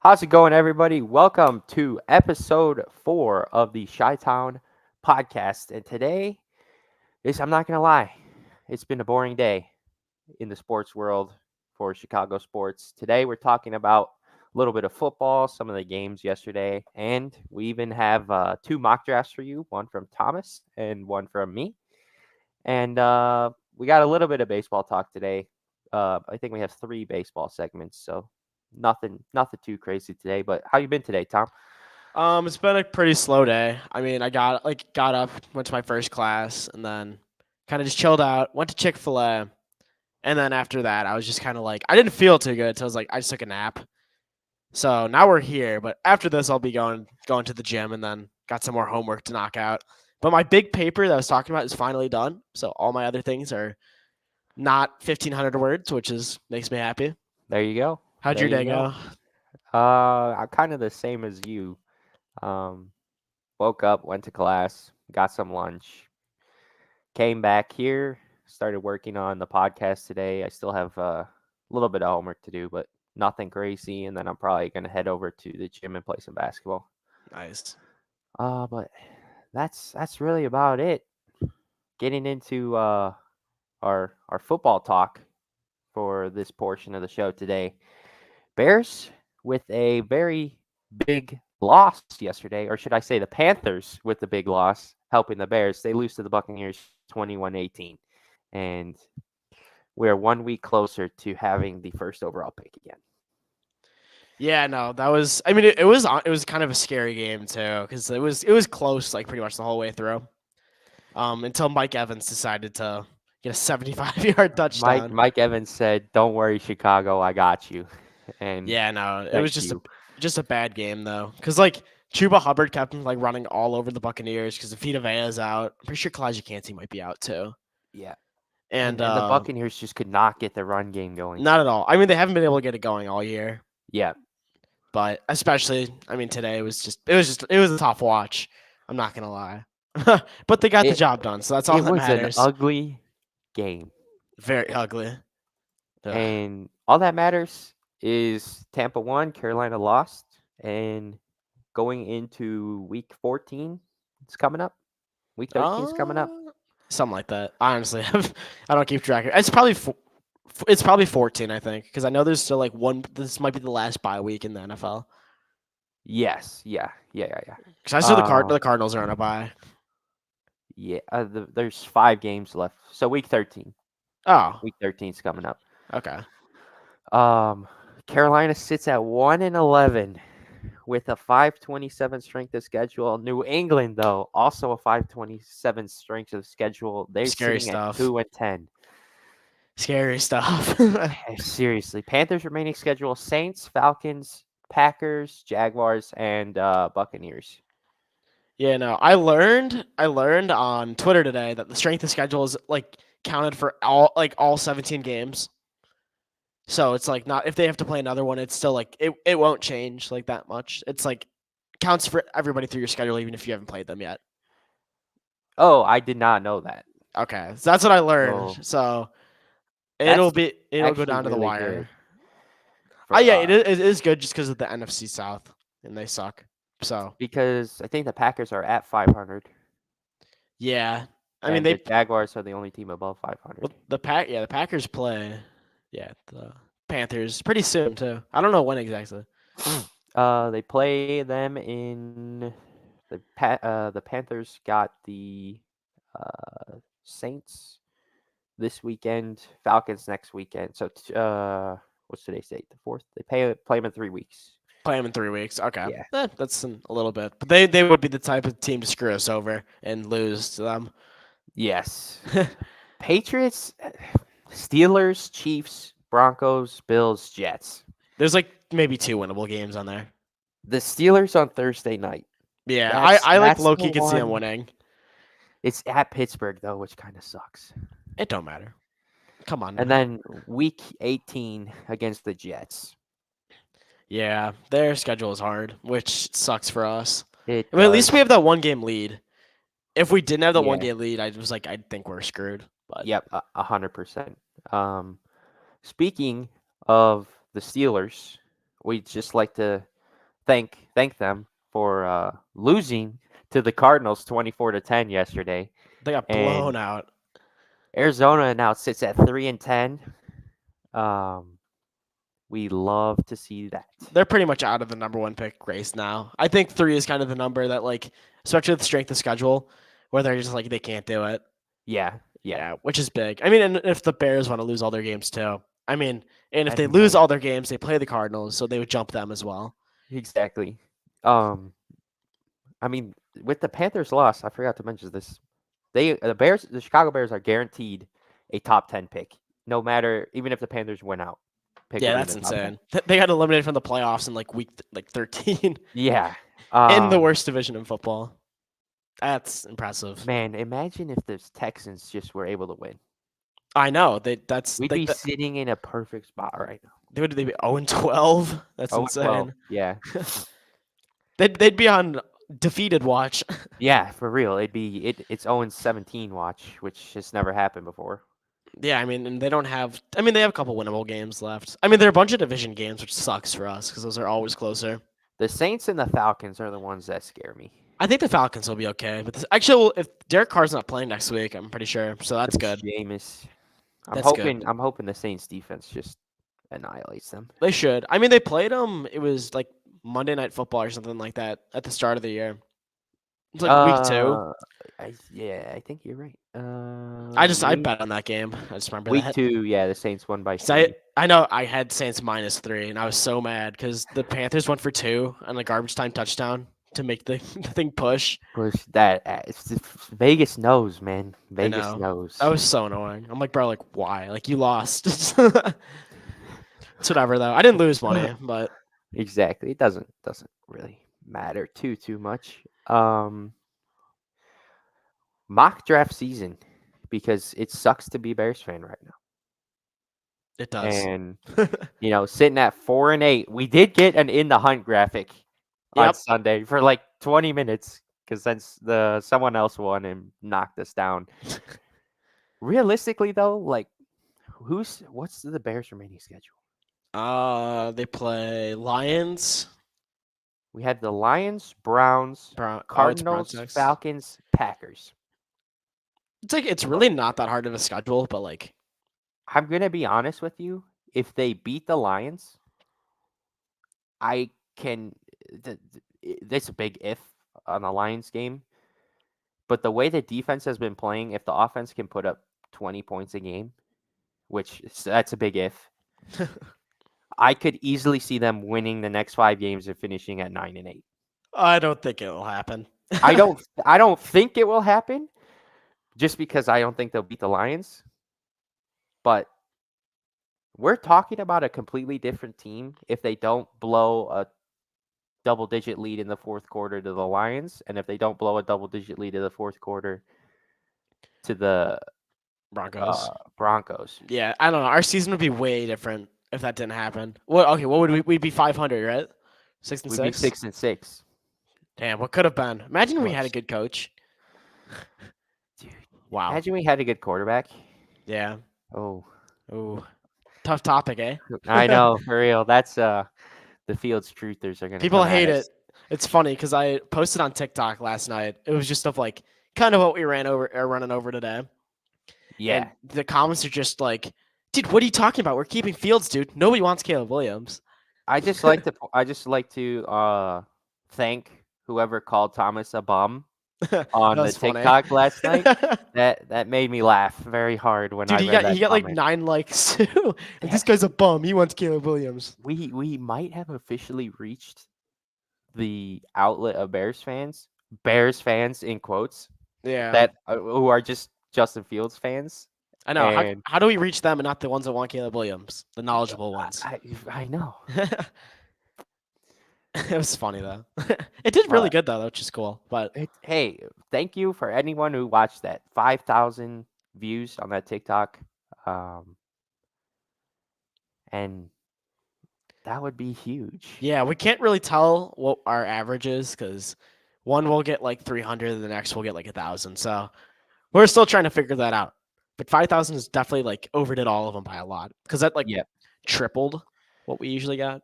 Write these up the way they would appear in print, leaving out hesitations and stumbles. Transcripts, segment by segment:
How's it going, everybody? Welcome to episode 4 of the ChiTown podcast. And today I'm not going to lie, it's been a boring day in the sports world for Chicago sports. Today, we're talking about a little bit of football, some of the games yesterday, and we even have two mock drafts for you, one from Thomas and one from me. And we got a little bit of baseball talk today. I think we have 3 baseball segments, so nothing too crazy today. But how you been today, Tom? It's been a pretty slow day. I mean, I got up, went to my first class, and then kind of just chilled out. Went to Chick-fil-A, and then after that, I was just kind of like I didn't feel too good, so I was like I just took a nap. So now we're here, but after this, I'll be going to the gym, and then got some more homework to knock out. But my big paper that I was talking about is finally done. So all my other things are not 1,500 words, which is makes me happy. There you go. How'd There your you day go. go? I'm kind of the same as you. Um, Woke up, went to class, got some lunch, came back here, started working on the podcast today. I still have a little bit of homework to do, but nothing crazy. And then I'm probably gonna head over to the gym and play some basketball. Nice. But that's really about it. Getting into our football talk for this portion of the show today. Bears with a very big loss yesterday, or should I say the Panthers with the big loss, helping the Bears. They lose to the Buccaneers 21-18. And we're 1 week closer to having the first overall pick again. Yeah, no, that was. I mean, it was kind of a scary game too because it was close like pretty much the whole way through. Until Mike Evans decided to get a 75-yard Mike touchdown. Mike Evans said, "Don't worry, Chicago, I got you." And Yeah, no, it was thank just a you. just a bad game though because like Chuba Hubbard kept him like running all over the Buccaneers because Vita Vea's out. I'm pretty sure Kalijah Kancey might be out too, Yeah. and And the Buccaneers just could not get the run game going. not at all. I mean, they haven't been able to get it going all year, Yeah. but especially, I mean, today was a tough watch. I'm not gonna lie, but they got the It job done, so that's all it that was an matters. ugly game. Very ugly. Ugh. And all that matters is Tampa won, Carolina lost, and going into week 14, it's coming up. Week 13 is coming Uh, up. Something like that. Honestly, I don't keep track. It's probably 14, I think, because I know there's still like one. This might be the last bye week in the NFL. Yes, yeah, yeah, yeah, yeah. Because I saw Uh, the Cardinals are on a bye. yeah. There's 5 games left, so week 13. Oh, Week 13 is coming up. okay. Um, Carolina sits at 1-11 with a 527 strength of schedule. New England, though, also a 527 strength of schedule. They're Scary sitting at stuff. 2-10. Scary stuff. Seriously, Panthers remaining schedule: Saints, Falcons, Packers, Jaguars, and Buccaneers. Yeah, no. I learned on Twitter today that the strength of schedule is like counted for all 17 games. So it's like not if they have to play another one, it's still like it won't change like that much. It's like counts for everybody through your schedule even if you haven't played them yet. Oh, I did not know that. Okay, so that's what I learned. So So that's it'll go actually down to the really wire. good Oh for yeah, it is good just because of the NFC South and they suck. So because I think the Packers are at 500 yeah, I mean and they the Jaguars are the only team above 500. well the Packers play the Panthers pretty soon too. I don't know when exactly. They play them in the Panthers got the Saints this weekend, Falcons next weekend. So what's today's date? The 4th. They play them in 3 weeks. Play them in 3 weeks. Okay, Yeah. that's a little bit, but they would be the type of team to screw us over and lose to them. Yes. Patriots, Steelers, Chiefs, Broncos, Bills, Jets. There's like maybe two winnable games on there. The Steelers on Thursday night. Yeah, I like That's the Loki could see them one. winning. It's at Pittsburgh though, which kind of sucks. It don't matter. Come on And now. then week 18 against the Jets. Yeah, their schedule is hard, which sucks for us. It I mean, at least we does. have that 1 game lead. If we didn't have that one Yeah. game lead, I think we're screwed. But Yep. 100%. Speaking of the Steelers, we'd just like to thank them for losing to the Cardinals 24-10 yesterday. They got And blown out. Arizona now sits at 3-10. Um, we love to see that. They're pretty much out of the number one pick race now. I think 3 is kind of the number that, like, especially with the strength of schedule, where they're just like they can't do it. Yeah, yeah, Yeah, which is big. I mean, and if the Bears want to lose all their games too, I mean, and if that'd they be lose nice. all their games, they play the Cardinals, so they would jump them as well. Exactly. Um, I mean, with the Panthers loss, I forgot to mention this. The Chicago Bears are guaranteed a top 10 pick, no matter even if the Panthers win out. Pick will Yeah, be in that's the top 10. insane. They got eliminated from the playoffs in like week 13 Yeah. in the Um, worst division in football. That's impressive. man, imagine if the Texans just were able to win. I know that's We'd like be sitting in a perfect spot right now. they be 0-12. That's 0-12. insane. Yeah. They'd be on defeated watch. Yeah, for real. It's 0-17 watch, which has never happened before. Yeah, I mean, and they don't have. I mean, they have a couple winnable games left. I mean, there are a bunch of division games, which sucks for us because those are always closer. The Saints and the Falcons are the ones that scare me. I think the Falcons will be okay, but actually, well, if Derek Carr's not playing next week, I'm pretty sure. So that's good. Jameis. That's good. I'm hoping the Saints defense just annihilates them. They should. I mean, they played them. It was like Monday Night Football or something like that at the start of the year. It's like week 2. Uh, yeah, I think you're right. I Week bet on that game. I just remember week that. 2, yeah, the Saints won by So 3. I know I had Saints -3, and I was so mad because the Panthers went for 2 on a garbage time touchdown to make the, the thing push. Push that. Vegas knows, man. I Vegas know. knows. That was so annoying. I'm like, bro, like, why? Like, you lost. It's whatever, though. I didn't lose money, but Exactly. It doesn't really matter too much. Mock draft season, because it sucks to be Bears fan right now. it does. And sitting at 4-8, we did get an in the hunt graphic on Yep. Sunday for like 20 minutes because then someone else won and knocked us down. Realistically, though, like what's the Bears' remaining schedule? They play Lions. We had the Lions, Browns, It's Brown Cardinals, Sox. Falcons, Packers. It's like it's really not that hard of a schedule, but like I'm gonna be honest with you. If they beat the Lions, I can. That's a big if on the Lions game. But the way the defense has been playing, if the offense can put up 20 points a game, that's a big if. I could easily see them winning the next 5 games and finishing at 9-8. I don't think it will happen. I don't think it will happen, just because I don't think they'll beat the Lions. But we're talking about a completely different team if they don't blow a double-digit lead in the fourth quarter to the Lions, and if they don't blow a double-digit lead in the fourth quarter to the Broncos. Broncos. Yeah, I don't know. Our season would be way different if that didn't happen. What? Okay, what would we? We'd be 500, right? 6 and We'd 6. be 6-6. Damn, what could have been? Imagine we had a Close. good coach. Dude, Wow. imagine we had a good quarterback. Yeah. Oh, Ooh. Tough topic, eh? I know, for real. That's the Fields truthers are gonna People come at hate us. it. It's funny because I posted on TikTok last night. It was just of like kind of what we running over today. Yeah, And the comments are just like, dude, what are you talking about? We're keeping Fields, dude. Nobody wants Caleb Williams. I just like to thank whoever called Thomas a bum That on the was funny. TikTok last night. That made me laugh very hard when Dude, I he read got that like comment. 9 likes too. Yeah. This guy's a bum. He wants Caleb Williams. We might have officially reached the outlet of Bears fans in quotes, Yeah. that who are just Justin Fields fans. I know. And How do we reach them and not the ones that want Caleb Williams? The knowledgeable ones. I know. It was funny though. It did really good though, which is cool. But Hey, thank you for anyone who watched that. 5,000 views on that TikTok. And that would be huge. yeah, we can't really tell what our average is because one will get like 300 and the next will get like 1,000. So we're still trying to figure that out. But 5,000 is definitely like overdid all of them by a lot because that like Yep. tripled what we usually got.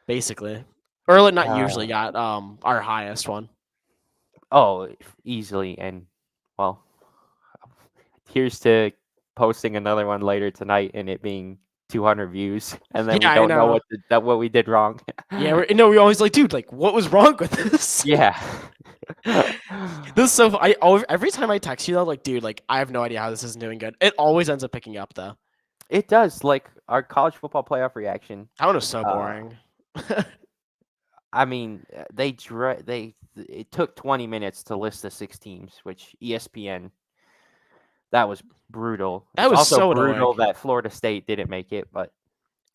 Basically. Or not usually Uh, got our highest one. oh, easily. And, well, here's to posting another one later tonight and it being 200 views, and then we Yeah, I don't know know. what we did wrong. Yeah, we always like, dude, like, what was wrong with this? Yeah. This is so. Every time I text you though, like, dude, like, I have no idea how this isn't doing good. It always ends up picking up though. It does. Like our college football playoff reaction. That one was so Uh, boring. I mean, it took 20 minutes to list the 6 teams, which ESPN, that was brutal. That It's was also so brutal annoying. that Florida State didn't make it, but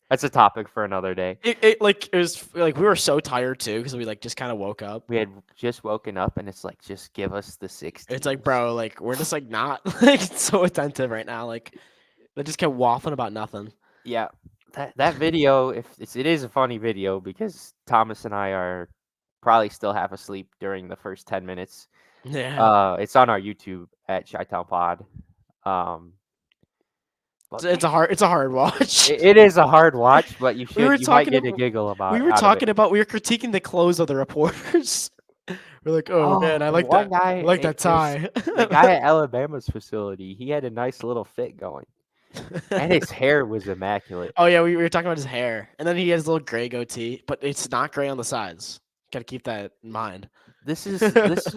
that's a topic for another day. It was like we were so tired too because we like just kind of woke up. We had just woken up, and it's like, just give us the six It's like, teams. bro, like we're just like not like so attentive right now. Like they just kept waffling about nothing. Yeah, that video, if it is a funny video because Thomas and I are probably still half asleep during the first 10 minutes. Yeah, It's on our YouTube at ChiTown Pod. Um, but man, it's a hard watch. it is a hard watch, but we were you might talking get a about giggle we about were out of it. talking about we were critiquing the clothes of the reporters. We're like, oh man, Oh, one I guy, like that it was tie. the guy at Alabama's facility. He had a nice little fit going, and his hair was immaculate. Oh yeah, we were talking about his hair, and then he has a little gray goatee, but it's not gray on the sides. Got to keep that in mind. This is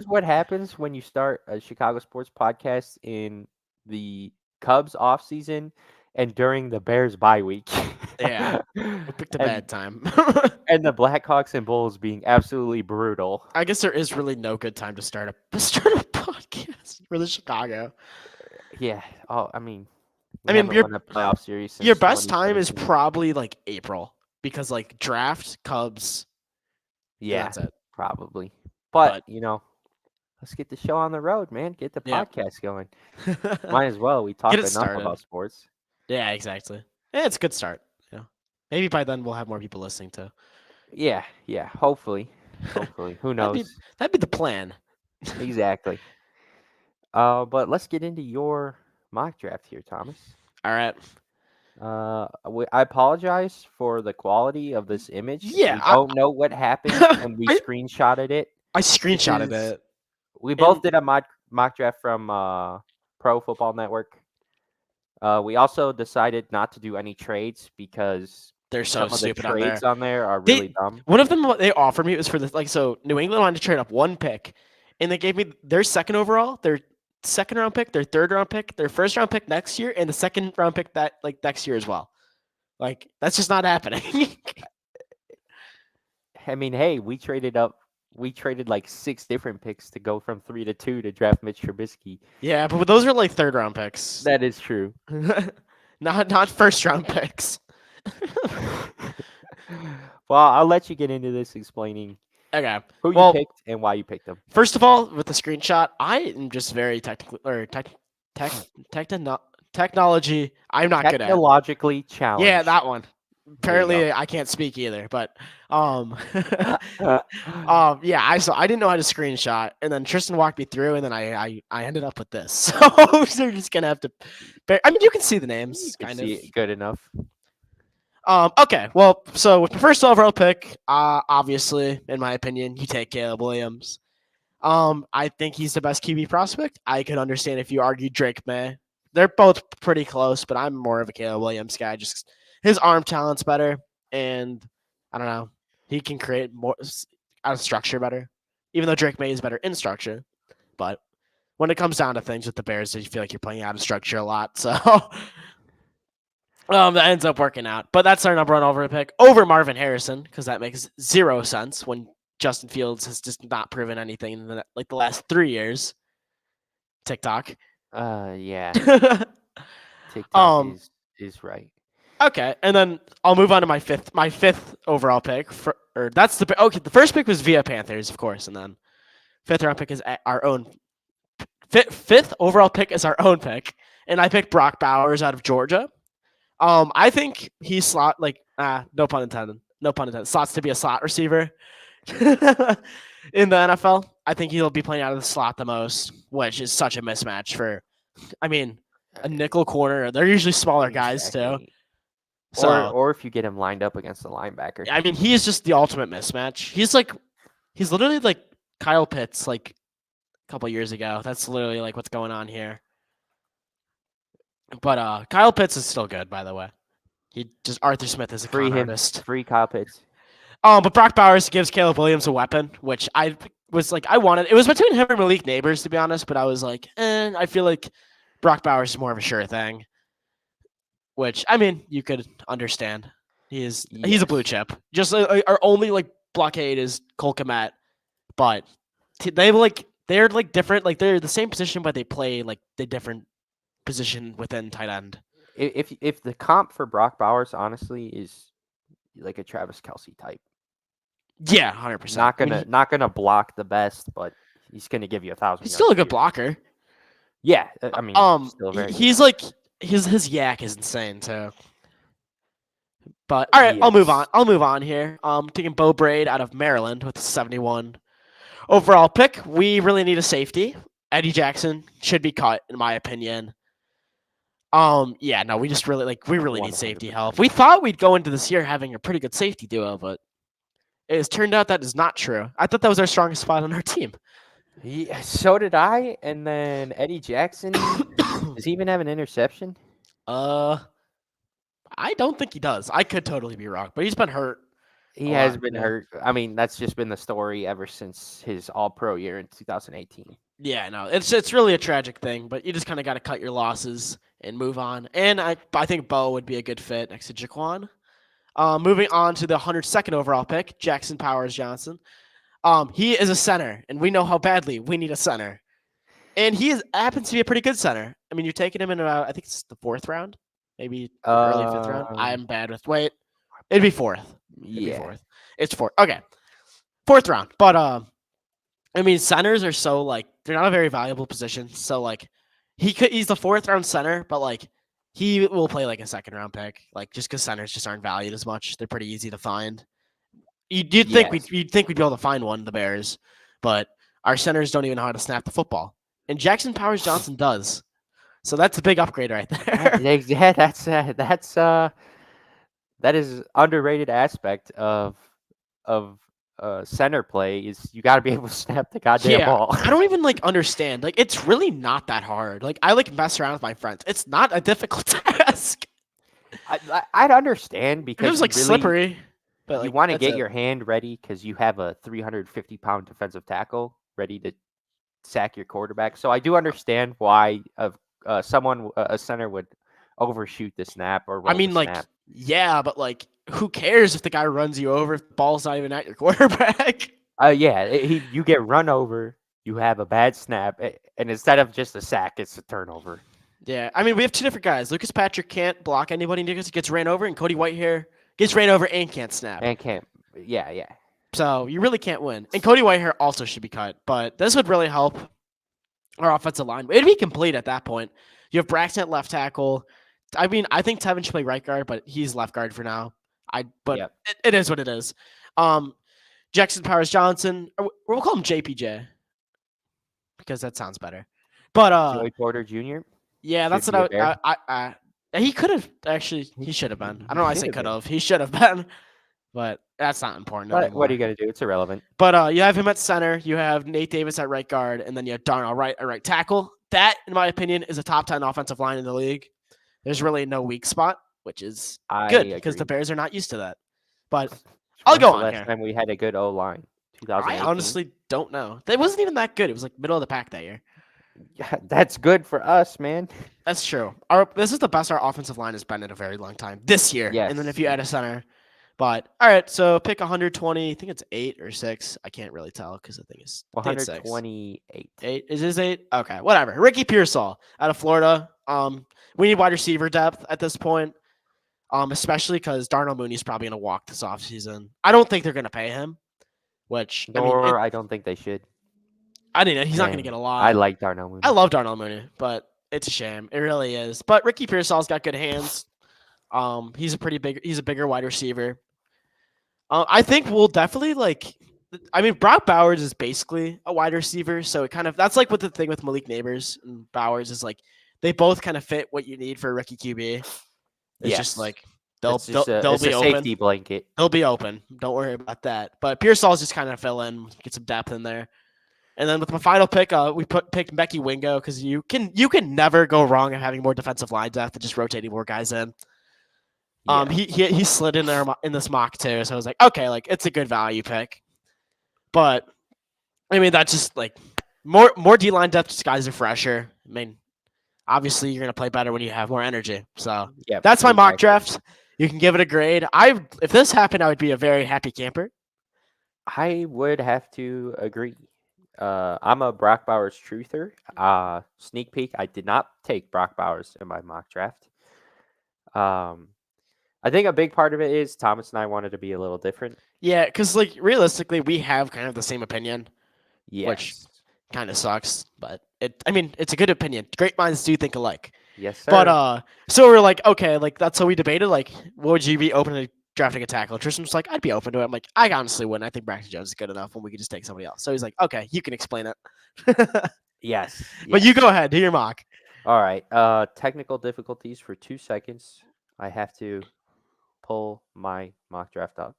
what happens when you start a Chicago sports podcast in the Cubs off season and during the Bears bye week. Yeah, we picked a and bad time. and the Blackhawks and Bulls being absolutely brutal. I guess there is really no good time to start a podcast for the Chicago. Yeah. Oh, I mean, I we mean, haven't won a playoff series your since best time is 2017. probably like April because like draft Cubs and Yeah, that's it. probably. But, But let's get the show on the road, man. Get the yeah, podcast going. Might as well. We get talk it enough started. about sports. Yeah, exactly. Yeah, it's a good start. Yeah, maybe by then we'll have more people listening to. Yeah, yeah. Hopefully. Hopefully. Who that'd be knows? that'd be the plan. Exactly. But let's get into your mock draft here, Thomas. All right. I apologize for the quality of this image. Yeah, We don't know what happened when we I, screenshotted it. I This screenshotted is it. we And both did a mock draft from Pro Football Network. We also decided not to do any trades because they're so some of the stupid on there. trades on there are really They dumb. One of them what they offered me was for the like so New England wanted to trade up one pick, and they gave me their second overall, their second round pick, their third round pick, their first round pick next year, and the second round pick that like next year as well. Like that's just not happening. I mean, hey, we traded up. We traded like 6 different picks to go from 3 to 2 to draft Mitch Trubisky. Yeah, but those are like third round picks, That is true. not first round picks. Well, I'll let you get into this explaining Okay. who you Well, picked and why you picked them. first of all, with the screenshot, I am just very technical or technology. I'm not good at. Technologically challenged. Yeah, that one. There you Apparently, I can't speak either, but go. yeah, I didn't know how to screenshot, and then Tristan walked me through, and then I ended up with this. So you're just gonna have to. I mean, you can see the You names, can kind see of. it good enough. Okay, well, so with the first overall pick, obviously, in my opinion, you take Caleb Williams. I think he's the best QB prospect. I could understand if you argue Drake May. They're both pretty close, but I'm more of a Caleb Williams guy. Just his arm talent's better, and I don't know, he can create more out of structure better. Even though Drake May is better in structure, but when it comes down to things with the Bears, you feel like you're playing out of structure a lot. So that ends up working out. But that's our number one overall pick over Marvin Harrison because that makes zero sense when Justin Fields has just not proven anything in the last 3 years. TikTok. Yeah. TikTok Um. is right. Okay, and then I'll move on to my fifth overall pick. That's the okay. The first pick was via Panthers, of course, and then fifth round pick is our own. Fifth overall pick is our own pick, and I picked Brock Bowers out of Georgia. I think he's slot no pun intended. No pun intended. Slots to be a slot receiver in the NFL. I think he'll be playing out of the slot the most, which is such a mismatch for. I mean, a nickel corner. They're usually smaller guys too. Exactly. So Or if you get him lined up against the linebacker. I mean, he is just the ultimate mismatch. He's literally like Kyle Pitts like a couple years ago. That's literally like what's going on here. But Kyle Pitts is still good, by the way. He just Arthur Smith is a Free con him, artist. free Kyle Pitts. But Brock Bowers gives Caleb Williams a weapon, which I was like, I wanted. It was between him and Malik Neighbors, to be honest. But I was like, I feel like Brock Bowers is more of a sure thing. Which I mean, you could understand. He's a blue Yes. chip. Just our only like blockade is Cole Kmet, but they're like different. Like they're the same position, but they play like the different position within tight end. If the comp for Brock Bowers honestly is like a Travis Kelsey type, Yeah, 100%. not gonna block the best, but he's gonna give you 1,000. He's still a good blocker. Yeah, I mean, still very. He's like his yak is insane too. But all right, I'll move on. I'll move on here. Taking Bo Braid out of Maryland with 71 overall pick. We really need a safety. Eddie Jackson should be cut, in my opinion. Yeah, no, we just really need safety help. We thought we'd go into this year having a pretty good safety duo, but it has turned out that is not true. I thought that was our strongest spot on our team. Yeah, so did I. And then Eddie Jackson, does he even have an interception? I don't think he does. I could totally be wrong, but he's been hurt. He has been hurt. I mean, that's just been the story ever since his All-Pro year in 2018. Yeah, no, it's really a tragic thing, but you just kind of got to cut your losses and move on. And I think Bo would be a good fit next to Jaquan. Moving on to the 102nd overall pick, Jackson Powers Johnson. He is a center, and we know how badly we need a center. And happens to be a pretty good center. I mean, you're taking him in about, I think it's the 4th round, maybe early 5th round. I'm bad with wait. It'd be 4th. Yeah, 4th. It's 4th. Okay, 4th round. But I mean, centers are so like they're not a very valuable position. So like he's the 4th round center, but like he will play like a 2nd round pick, like just because centers just aren't valued as much. They're pretty easy to find. You'd think we'd be able to find one, the Bears, but our centers don't even know how to snap the football, and Jackson Powers Johnson does. So that's a big upgrade right there. Yeah, that is underrated aspect of center play is you got to be able to snap the goddamn ball. I don't even like understand. Like it's really not that hard. Like I like mess around with my friends. It's not a difficult task. I'd understand because it was like really, slippery. But you want to get your hand ready because you have a 350-pound defensive tackle ready to sack your quarterback. So I do understand why a center would overshoot the snap or roll the snap. Yeah, but like, who cares if the guy runs you over? If the ball's not even at your quarterback. You get run over. You have a bad snap, and instead of just a sack, it's a turnover. Yeah, I mean, we have 2 different guys. Lucas Patrick can't block anybody because he gets ran over, and Cody Whitehair gets ran over and can't snap. Yeah. So you really can't win. And Cody Whitehair also should be cut, but this would really help our offensive line. It'd be complete at that point. You have Braxton at left tackle. I mean, I think Tevin should play right guard, but he's left guard for now. It is what it is. Jackson Powers Johnson, we'll call him JPJ because that sounds better. But Joey Porter Jr. Yeah, that's what he could have actually. He should have been. I don't know. I say could have. He should have been, but that's not important. What are you gonna do? It's irrelevant. But you have him at center. You have Nate Davis at right guard, and then you have Darnell at right tackle. That, in my opinion, is a top 10 offensive line in the league. There's really no weak spot, which is good because the Bears are not used to that. But I'll go on here. Last time we had a good O line, 2018. I honestly don't know. It wasn't even that good. It was like middle of the pack that year. Yeah, that's good for us, man. That's true. This is the best our offensive line has been in a very long time. This year. Yes. And then if you add a center. But, all right, so pick 120. I think it's 8 or 6. I can't really tell because the thing is 128. 8. Is this 8? Okay, whatever. Ricky Pearsall out of Florida. We need wide receiver depth at this point, especially because Darnell Mooney's probably going to walk this offseason. I don't think they're going to pay him, which I don't think they should. I mean, he's not going to get a lot. I like Darnell Mooney. I love Darnell Mooney, but it's a shame. It really is. But Ricky Pearsall's got good hands. He's a bigger wide receiver. I think we'll definitely Brock Bowers is basically a wide receiver, so that's like what the thing with Malik Neighbors and Bowers is like they both kind of fit what you need for a rookie QB. It's just like They'll It's they'll, just a they'll it's a be open. safety blanket. They'll be open. Don't worry about that. But Pearsall's just kind of fill in, get some depth in there. And then with my final pick, we picked Becky Wingo because you can never go wrong of having more defensive line depth and just rotating more guys in. Yeah. He slid in there in this mock too, so I was like, okay, like it's a good value pick. But I mean, that's just like more D line depth. Just guys are fresher. I mean, obviously you're gonna play better when you have more energy. So Yep. that's my mock Exactly. draft. You can give it a grade. If this happened, I would be a very happy camper. I would have to agree. I'm a Brock Bowers truther. Sneak peek, I did not take Brock Bowers in my mock draft. Um, I think a big part of it is Thomas and I wanted to be a little different. Yeah, because like realistically, we have kind of the same opinion, which Yes. kind of sucks. But I mean, it's a good opinion. Great minds do think alike. Yes, But sir. so we're like, okay, like that's how we debated. Like, would you be open to drafting a tackle? Tristan's like, I'd be open to it. I'm like, I honestly wouldn't. I think Braxton Jones is good enough when we could just take somebody else. So he's like, okay, you can explain it. Yes. But you Yes. go ahead, do your mock. All right. Technical difficulties for 2 seconds. I have to pull my mock draft up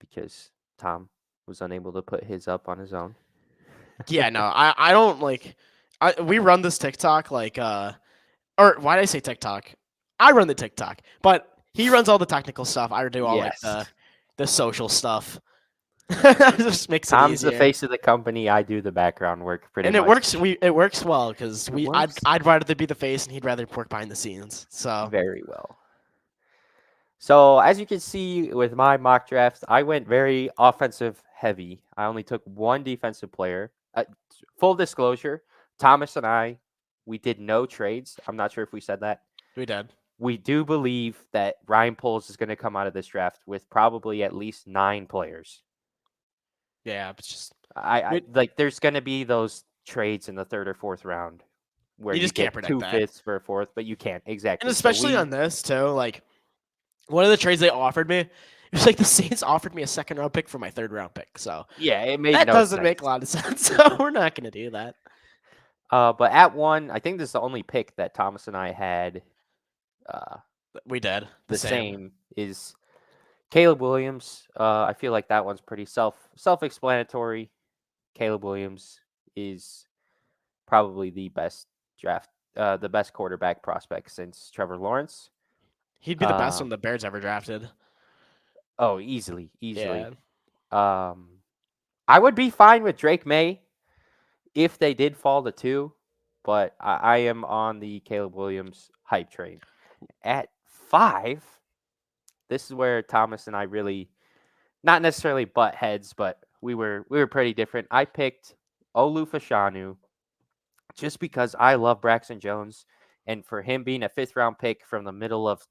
because Tom was unable to put his up on his own. Yeah, no, I don't like. We run this TikTok like or why did I say TikTok? I run the TikTok, but he runs all the technical stuff. I do all like Yes. the social stuff. It just makes it Tom's the easier. face of the company. I do the background work pretty And it much. works. It works well because It I'd works I'd rather be the face and he'd rather work behind the scenes. So very well. So as you can see with my mock draft, I went very offensive heavy. I only took one defensive player. Full disclosure, Thomas and I, we did no trades. I'm not sure if we said that. we did. We do believe that Ryan Poles is going to come out of this draft with probably at least 9 players. Yeah, it's just I we, like there's going to be those trades in the third or fourth round where you you just can't get predict two that. fifths for a fourth, but you can't And exactly. So especially on this too, like one of the trades they offered me, it was like the Saints offered me a second round pick for my third round pick. So yeah, it made that no doesn't make a sense. lot of sense. So we're not gonna do that. But at one, I think this is the only pick that Thomas and I had uh, We did the the same. same is Caleb Williams. I feel like that one's pretty self-explanatory. Caleb Williams is probably the best quarterback prospect since Trevor Lawrence. He'd be the best one Um, the Bears ever drafted. oh, easily, easily. Yeah. Um, I would be fine with Drake May if they did fall to 2, but I am on the Caleb Williams hype train. At 5, this is where Thomas and I really not necessarily butt heads, but we were pretty different. I picked Olu Fashanu just because I love Braxton Jones, and for him being a 5th round pick from the middle of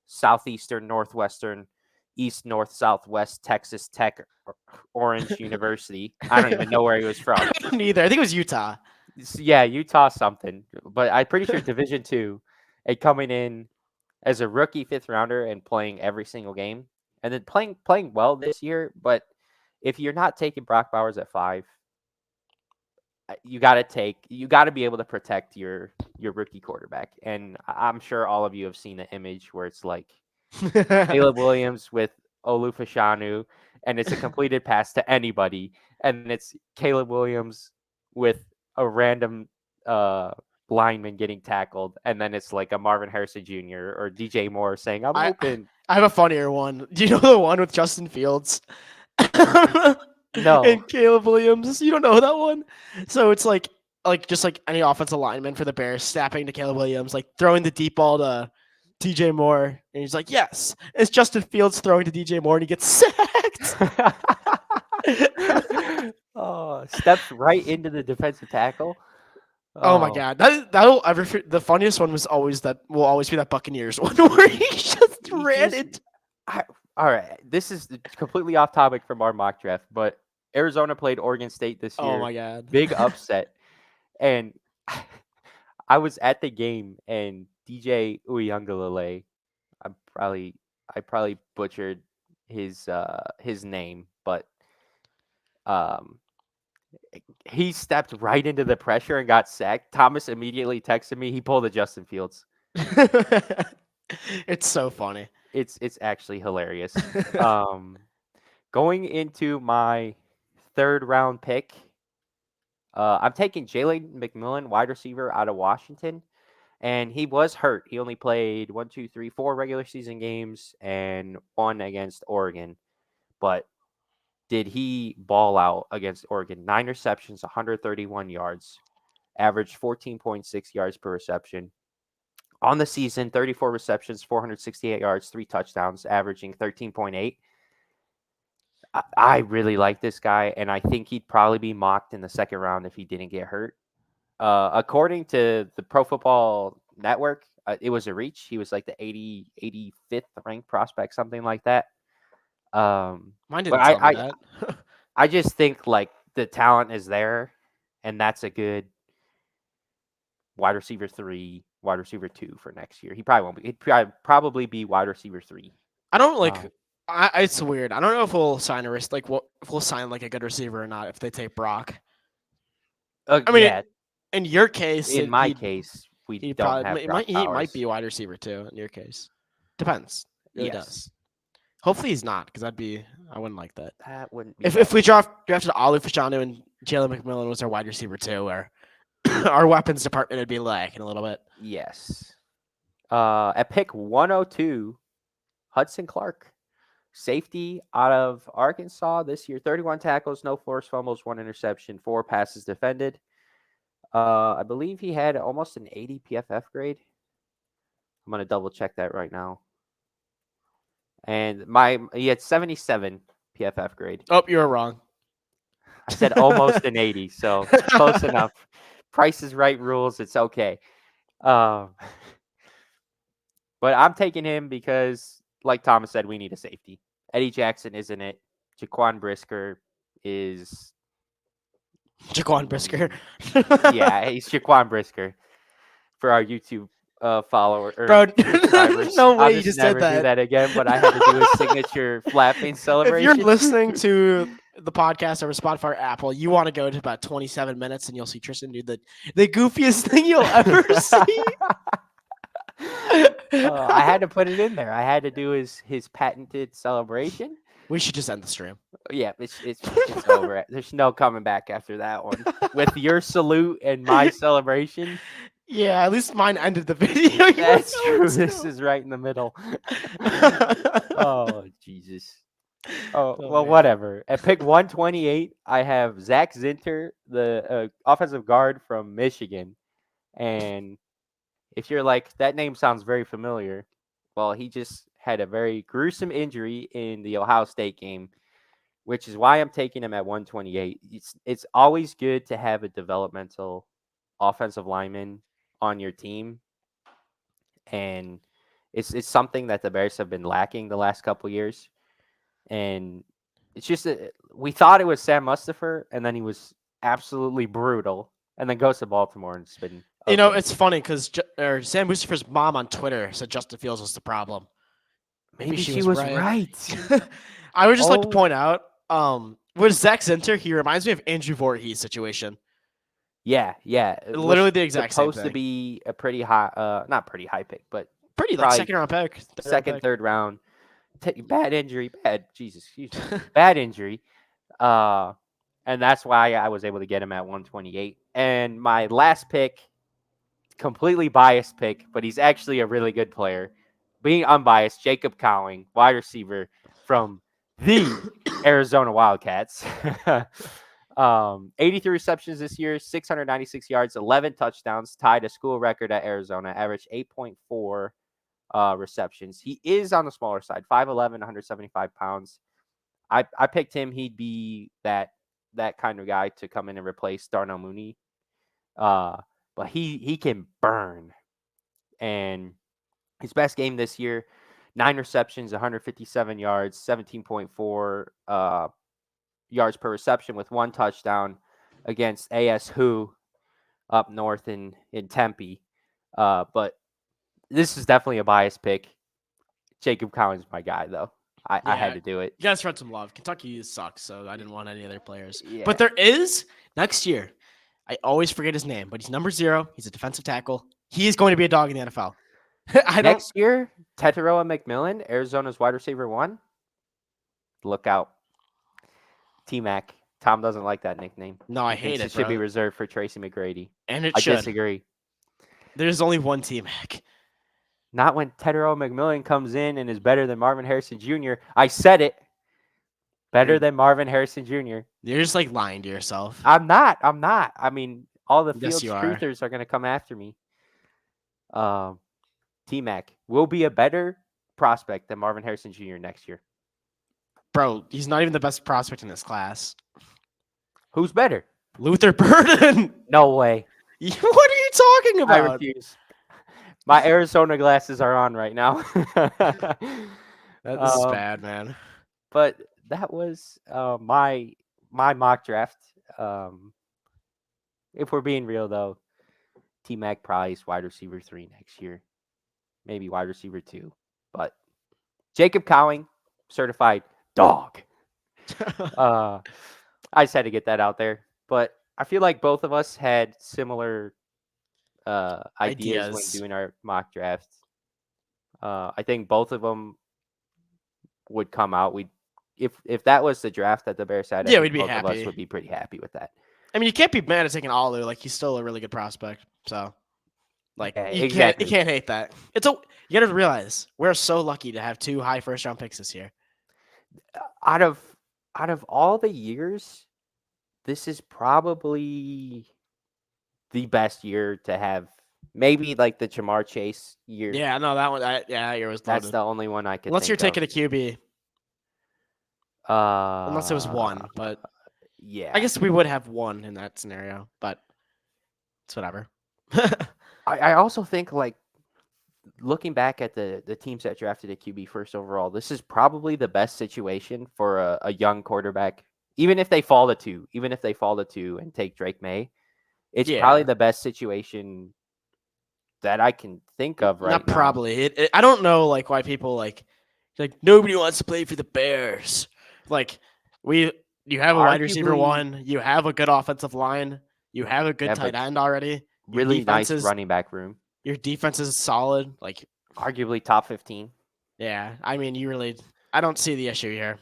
southeastern, northwestern, east, north, southwest Texas Tech, Orange University. I don't even know where he was from. Neither. I think it was Utah. Yeah, Utah something, but I'm pretty sure Division Two, and coming in as a rookie 5th rounder and playing every single game, and then playing well this year. But if you're not taking Brock Bowers at 5, you got to be able to protect your rookie quarterback. And I'm sure all of you have seen the image where it's like Caleb Williams with Olufashanu, and it's a completed pass to anybody, and then it's Caleb Williams with a random uh, lineman getting tackled, and then it's like a Marvin Harrison Jr. or DJ Moore saying, "I'm I open." I have a funnier one. Do you know the one with Justin Fields No. and Caleb Williams? You don't know that one? So it's like just like any offensive lineman for the Bears snapping to Caleb Williams, like throwing the deep ball to DJ Moore, and he's like, "Yes." It's Justin Fields throwing to DJ Moore, and he gets sacked. Oh, steps right into the defensive tackle. Oh my Oh, god, that'll ever. The funniest one was always that will always be that Buccaneers one where he just he ran just it. I, all right. This is completely off topic from our mock draft, but Arizona played Oregon State this Oh year. my god. Big upset. And I was at the game, and DJ Uyangalele, I'm probably I probably butchered his name, but um he stepped right into the pressure and got sacked. Thomas immediately texted me. He pulled a Justin Fields. It's so funny. It's actually hilarious. Um, Going into my third round pick, I'm taking Jalen McMillan, wide receiver out of Washington, and he was hurt. He only played one, two, three, four regular season games and one against Oregon. But did he ball out against Oregon? 9 receptions, 131 yards, averaged 14.6 yards per reception. On the season, 34 receptions, 468 yards, 3 touchdowns, averaging 13.8. I really like this guy, and I think he'd probably be mocked in the second round if he didn't get hurt. According to the Pro Football Network, it was a reach. He was like the 85th ranked prospect, something like that. Mine But didn't tell me that. I just think like the talent is there, and that's a good wide receiver 3, wide receiver 2 for next year. He probably won't be. He'd probably be wide receiver 3. I don't like. Um, It's weird. I don't know if we'll sign a risk like what if we'll sign like a good receiver or not if they take Brock. I mean, yeah, in your case, in my case, we he don't probably have Brock he might Powers. be a wide receiver too. In your case, depends. It really Yes, does. Hopefully he's not because I wouldn't like that. that wouldn't be If bad. we drafted Ollie Fashanu and Jalen McMillan was our wide receiver too, or our weapons department would be lacking a little bit. Yes. At pick 102, Hudson Clark, safety out of Arkansas this year. 31 tackles, no forced fumbles, 1 interception, 4 passes defended. I believe he had almost an 80 PFF grade. I'm gonna double check that right now. And he had 77 PFF grade. Oh, you were wrong. I said almost an 80, so close enough. Price is Right rules. It's okay. Um, but I'm taking him because, like Thomas said, we need a safety. Eddie Jackson isn't it. Jaquan Brisker is. Jaquan Brisker. Yeah, he's Jaquan Brisker for our YouTube follower or Bro, subscribers. no way I'll you just just never said do that. that again. But I had to do his signature flapping If you're celebration. listening to the podcast over Spotify or Apple, you want to go to about 27 minutes and you'll see Tristan do the goofiest thing you'll ever see. I had to put it in there. I had to do his patented celebration. We should just end the stream. Yeah, it's over. There's no coming back after that one. With your salute and my celebration, Yeah, at least mine ended the video. You that's know true. it's This still- is right in the middle. Oh Jesus. Oh Oh, well, man. whatever. At pick 128, I have Zach Zinter, the offensive guard from Michigan, and if you're like that name sounds very familiar, well, he just had a very gruesome injury in the Ohio State game, which is why I'm taking him at 128. It's always good to have a developmental offensive lineman on your team, and it's something that the Bears have been lacking the last couple years. And it's just we thought it was Sam Mustipher, and then he was absolutely brutal, and then goes to Baltimore and it's been You know, okay. it's funny because Sam Mustafa's mom on Twitter said Justin Fields was the problem. Maybe she was right. I would just like to Oh. point out, with Zach Zinter, he reminds me of Andrew Voorhees' situation. Yeah. It was Literally the exact same supposed to thing. be a pretty high, not pretty high pick, but Pretty like probably second round pick, second, third round. Bad injury, excuse me, bad injury. And that's why I was able to get him at 128. And my last pick, completely biased pick, but he's actually a really good player. Being unbiased, Jacob Cowing, wide receiver from the Arizona Wildcats. 83 receptions this year, 696 yards, 11 touchdowns, tied a school record at Arizona, averaged 8.4 receptions. He is on the smaller side, 5'11", 175 pounds. I picked him. He'd be that kind of guy to come in and replace Darnell Mooney. But he can burn. And his best game this year, 9 receptions, 157 yards, 17.4 yards per reception with 1 touchdown against AS Who up north in Tempe. But this is definitely a biased pick. Jacob Collins, my guy, though. I had to do it. You guys spread some love. Kentucky sucks, so I didn't want any other players. Yeah. But there is next year. I always forget his name, but he's number 0. He's a defensive tackle. He is going to be a dog in the NFL. I don't. Next year, Tetairoa McMillan, Arizona's wide receiver one. Look out. T-Mac. Tom doesn't like that nickname. No, I He hate thinks it, it should be bro. reserved for Tracy McGrady. And it I should. disagree. There's only one T-Mac. Not when Tetairoa McMillan comes in and is better than Marvin Harrison Jr. I said it. Better than Marvin Harrison Jr. You're just like lying to yourself. I'm not. I'm not. I mean, all the Yes, Fields you are. truthers are going to come after me. T-Mac will be a better prospect than Marvin Harrison Jr. next year. Bro, he's not even the best prospect in this class. Who's better? Luther Burden. No way. What are you talking I about? refuse. My Arizona glasses are on right now. This is bad, man. But that was my mock draft. If we're being real, though, T-Mac probably is wide receiver 3 next year. Maybe wide receiver 2. But Jacob Cowing, certified dog. I just had to get that out there. But I feel like both of us had similar ideas when doing our mock drafts. I think both of them would come out. If that was the draft that the Bears had, Yeah, we'd be both of us happy. would be pretty happy with that. I mean, you can't be mad at taking Alu. Like, he's still a really good prospect. So, like, Yeah, you exactly. can't hate that. You got to realize we're so lucky to have 2 high first round picks this year. Out of all the years, this is probably the best year to have. Maybe like the Jamar Chase year. Yeah, no, that one. That year was loaded. That's the only one I could. Unless you're think taking a QB. Unless it was one, but yeah, I guess we would have one in that scenario. But it's whatever. I also think, like, looking back at the teams that drafted a QB first overall, this is probably the best situation for a young quarterback. Even if they fall to 2, and take Drake May, it's probably the best situation that I can think of right now. Not probably. I don't know like why people like nobody wants to play for the Bears. Like you have a wide receiver 1, you have a good offensive line, you have a good tight end already. Really nice running back room. Your defense is solid, like arguably top 15. Yeah, I mean, I don't see the issue here.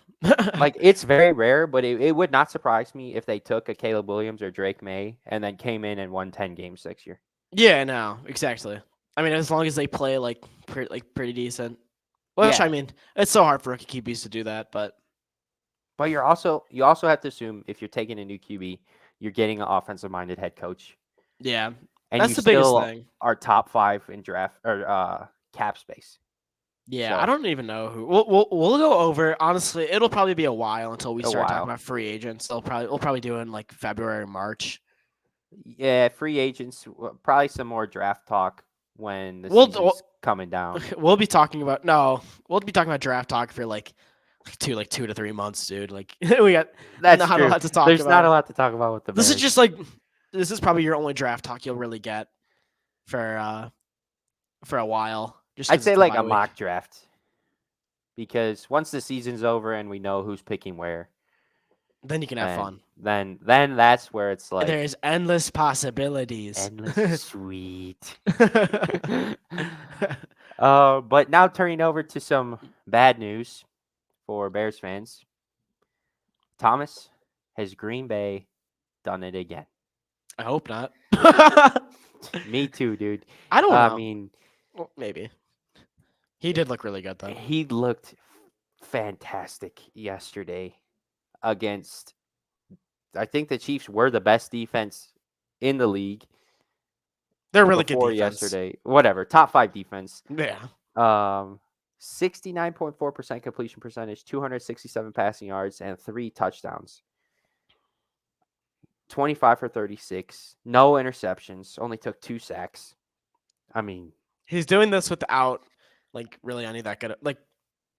Like, it's very rare, but it would not surprise me if they took a Caleb Williams or Drake May and then came in and won 10 games next year. Yeah, no, exactly. I mean, as long as they play pretty decent. Well, I mean, it's so hard for rookie QBs to do that, but you also have to assume if you're taking a new QB, you're getting an offensive minded head coach. Yeah, and that's you the biggest still thing. are top 5 in draft or cap space. Yeah, so, I don't even know who. We'll go over. Honestly, it'll probably be a while until we start talking about free agents. We'll probably do in like February, March. Yeah, free agents. Probably some more draft talk when the season's coming down. We'll be talking about draft talk for like 2 to 3 months, dude. Like we got that's not true. a lot to talk There's about. not a lot to talk about with the Bears. This is probably your only draft talk you'll really get for a while. I'd say like a mock draft, because once the season's over and we know who's picking where, then you can have fun. Then that's where it's like there's endless possibilities. Endless sweet. But now turning over to some bad news for Bears fans. Thomas, has Green Bay done it again? I hope not. Me too, dude. I don't know. I mean, well, maybe. He did look really good, though. He looked fantastic yesterday against, I think the Chiefs were the best defense in the league. They're really good defense. Yesterday. Whatever. Top 5 defense. Yeah. 69.4% completion percentage, 267 passing yards, and 3 touchdowns. 25 for 36. No interceptions. Only took 2 sacks. I mean, he's doing this without really any that good,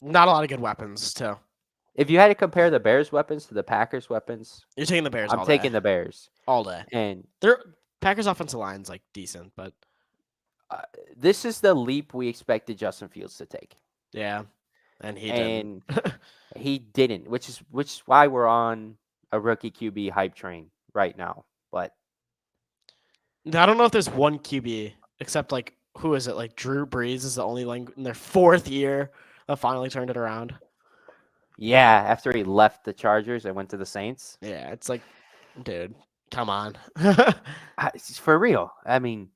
not a lot of good weapons too. If you had to compare the Bears' weapons to the Packers' weapons, you're taking the Bears. I'm taking the Bears all day. And their Packers' offensive line's decent, but this is the leap we expected Justin Fields to take. Yeah, and he didn't. He didn't, which is why we're on a rookie QB hype train right now. But I don't know if there's one QB except who is it? Like Drew Brees is the only in their 4th year that finally turned it around. Yeah, after he left the Chargers and went to the Saints. Yeah, it's like, dude, come on. For real. I mean,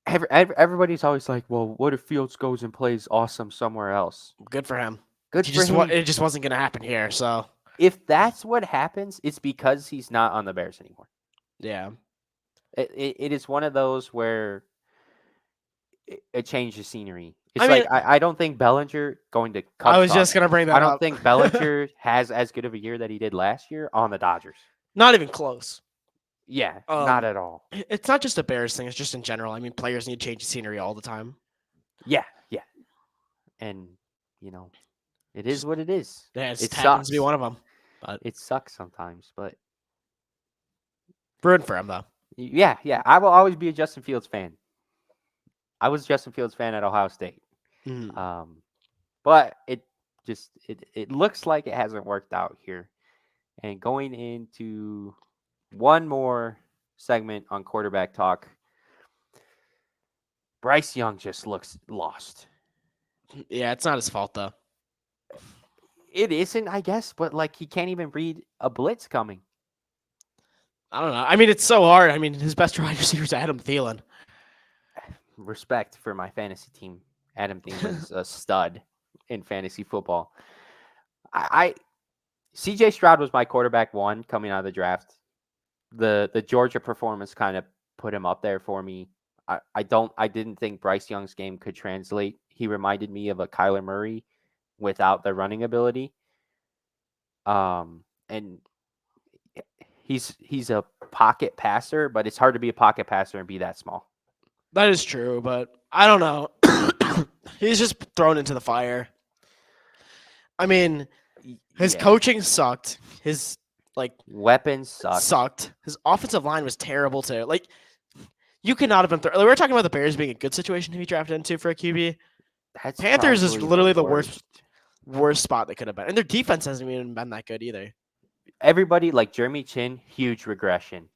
everybody's always like, well, what if Fields goes and plays awesome somewhere else? Good for him. Good for him. It just wasn't gonna happen here. So If that's what happens, it's because he's not on the Bears anymore. yeah, It is one of those where it changes scenery. It's I mean, like I don't think Bellinger going to I Cubs was talk. just gonna bring I that don't up. think Bellinger has as good of a year that he did last year on the Dodgers. Not even close. Yeah, not at all. It's not just a Bears thing. It's just in general. I mean, players need to change the scenery all the time. Yeah, yeah. And, you know, it is what it is. Yeah, It happens sucks. to be one of them. But It sucks sometimes, but rooting for him though. yeah, yeah. I will always be a Justin Fields fan. I was a Justin Fields fan at Ohio State. Mm. But it looks like it hasn't worked out here. And going into one more segment on quarterback talk, Bryce Young just looks lost. Yeah, it's not his fault though. It isn't, I guess, but like he can't even read a blitz coming. I don't know. I mean, it's so hard. I mean, his best wide receiver is Adam Thielen. Respect for my fantasy team. Adam Thielen's a stud in fantasy football. I CJ Stroud was my quarterback one coming out of the draft. The Georgia performance kind of put him up there for me. I didn't think Bryce Young's game could translate. He reminded me of a Kyler Murray without the running ability. And he's a pocket passer, but it's hard to be a pocket passer and be that small. That is true, but I don't know. He's just thrown into the fire. I mean, his coaching sucked. His weapons sucked. His offensive line was terrible too. Like, you could not have been. We were talking about the Bears being a good situation to be drafted into for a QB. Panthers is literally the worst spot they could have been, and their defense hasn't even been that good either. Everybody like Jeremy Chin, huge regression.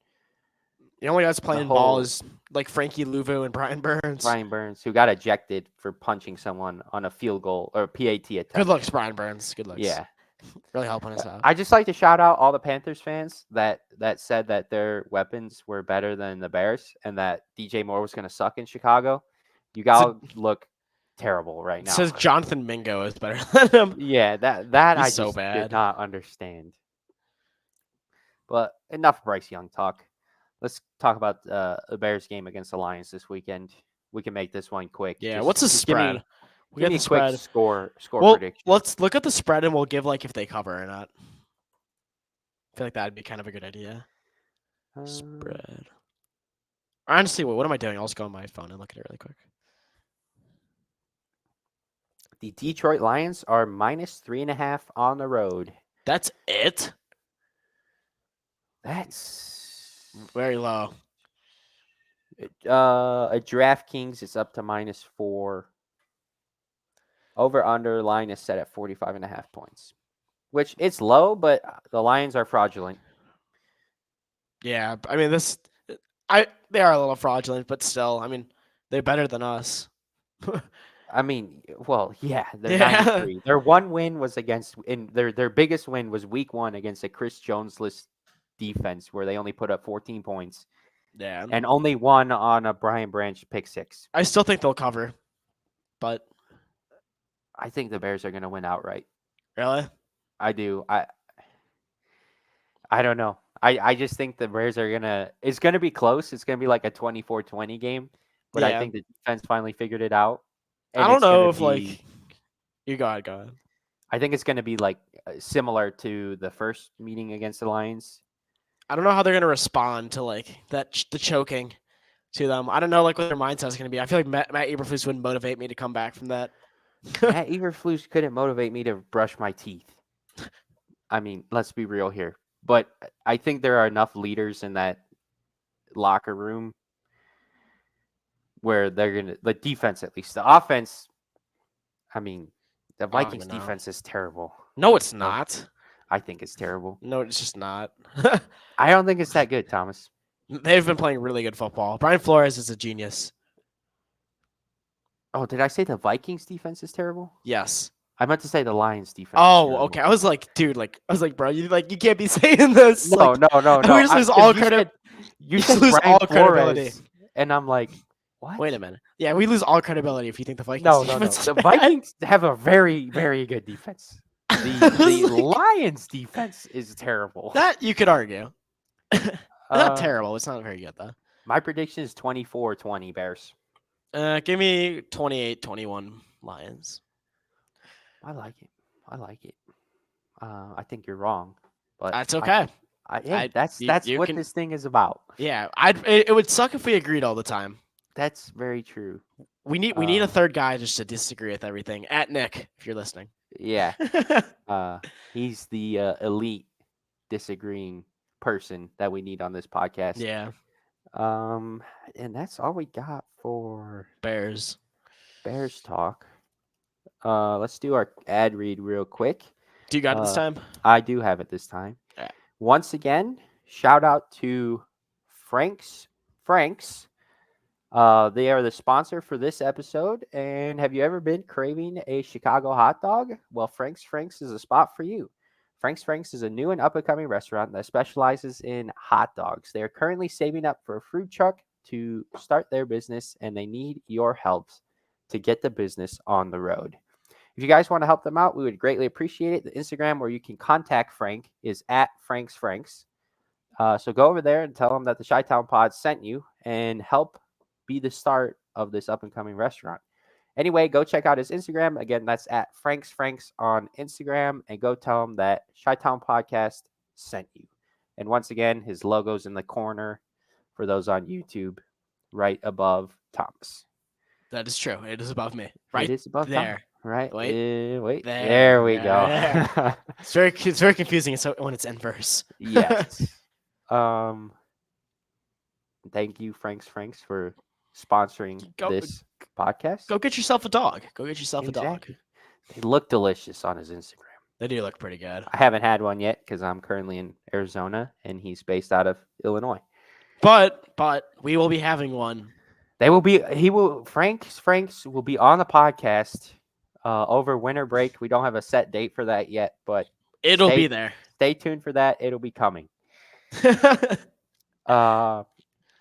The only guys playing ball is like Frankie Louvu and Brian Burns. Brian Burns, who got ejected for punching someone on a field goal or PAT attempt. Good looks, Brian Burns. Good looks. Yeah. Really helping us out. I just like to shout out all the Panthers fans that said that their weapons were better than the Bears and that DJ Moore was going to suck in Chicago. You guys look terrible right now. It says Jonathan Mingo is better than him. Yeah, that He's I so just bad. did not understand. But enough Bryce Young talk. Let's talk about the Bears game against the Lions this weekend. We can make this one quick. Yeah, what's the spread? Give me a quick score prediction. Let's look at the spread and we'll give like if they cover or not. I feel like that'd be kind of a good idea. Spread. Honestly, what am I doing? I'll just go on my phone and look at it really quick. The Detroit Lions are -3.5 on the road. That's it? That's very low. At DraftKings, it's up to -4. Over under line is set at 45.5 points, which it's low, but the Lions are fraudulent. Yeah, I mean they are a little fraudulent, but still, I mean they're better than us. I mean, well, yeah, they're 93. Their one win was against their biggest win was week 1 against a Chris Jones-less defense where they only put up 14 points. Yeah. And only one on a Brian Branch pick 6. I still think they'll cover, but I think the Bears are going to win outright. Really? I do. I don't know. I just think the Bears are going to – it's going to be close. It's going to be like a 24-20 game. But I think the defense finally figured it out. I don't know if you go ahead. I think it's going to be like similar to the first meeting against the Lions. I don't know how they're going to respond to like that the choking to them. I don't know like what their mindset is going to be. I feel like Matt Eberflus wouldn't motivate me to come back from that. Matt Eberflus couldn't motivate me to brush my teeth. I mean, let's be real here. But I think there are enough leaders in that locker room where they're going to, the defense at least, the offense, I mean, the Vikings defense is terrible. No, it's not. I think it's terrible. No, it's just not. I don't think it's that good, Thomas. They've been playing really good football. Brian Flores is a genius. Oh, did I say the Vikings defense is terrible? Yes. I meant to say the Lions defense is Oh, terrible. okay. I was like, dude, bro, you can't be saying this. No, Like, no, no, we no. just lose Because all credit. you You just said lose all Brian credibility. Flores, and I'm like, what? Wait a minute. Yeah, we lose all credibility if you think the Vikings No, no, no. defense is The bad. Vikings have a very, very good defense. The Like, Lions defense is terrible. that you could argue. It's not Uh, terrible. It's not very good though. my prediction is 24-20 Bears. Give me 28-21 Lions. I like it. I like it. I think you're wrong, but That's okay. hey, I that's you what can this thing is about. yeah. It would suck if we agreed all the time. That's very true. We need a third guy just to disagree with everything. At Nick, if you're listening. Yeah. Uh, he's the elite disagreeing person that we need on this podcast. Yeah, Um, and that's all we got for Bears. Bears talk. Let's do our ad read real quick. Do you got it this Uh, time? I do have it this time. Alright. Once again, shout out to Franks. They are the sponsor for this episode. And have you ever been craving a Chicago hot dog? Well, Franks is a spot for you. Franks is a new and up and coming restaurant that specializes in hot dogs. They are currently saving up for a food truck to start their business, and they need your help to get the business on the road. If you guys want to help them out, we would greatly appreciate it. The Instagram where you can contact Frank is at Franks. So go over there and tell them that the ChiTown Pod sent you and help be the start of this up and coming restaurant. Anyway, go check out his Instagram. Again, that's at Franks on Instagram, and go tell him that ChiTown Podcast sent you. And once again, his logo's in the corner for those on YouTube, right above Thomas. That is true. It is above me. It Right is above Thomas, there. right? Wait. There we There. go. It's very confusing when it's inverse. Yes. Um. Thank you, Franks, for sponsoring this podcast. Go get yourself a dog. Go get yourself a dog. Exactly. They look delicious on his Instagram. They do look pretty good. I haven't had one yet because I'm currently in Arizona and he's based out of Illinois. But we will be having one. Franks will be on the podcast over winter break. We don't have a set date for that yet, but It'll be there. Stay tuned for that. It'll be coming.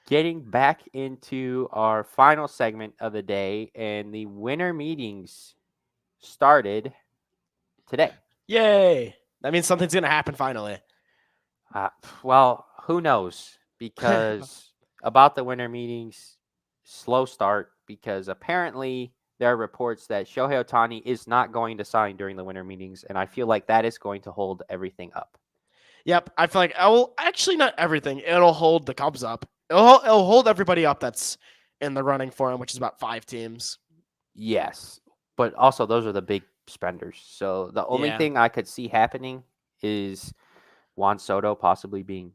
Getting back into our final segment of the day, and the winter meetings started today. Yay! That means something's gonna happen finally. Well, who knows? Because about the winter meetings, slow start, because apparently there are reports that Shohei Ohtani is not going to sign during the winter meetings, and I feel like that is going to hold everything up. Yep, I feel like I will actually not everything. It'll hold the Cubs up. It'll hold everybody up that's in the running for him, which is about 5 teams. Yes, but also those are the big spenders. So the only Yeah. thing I could see happening is Juan Soto possibly being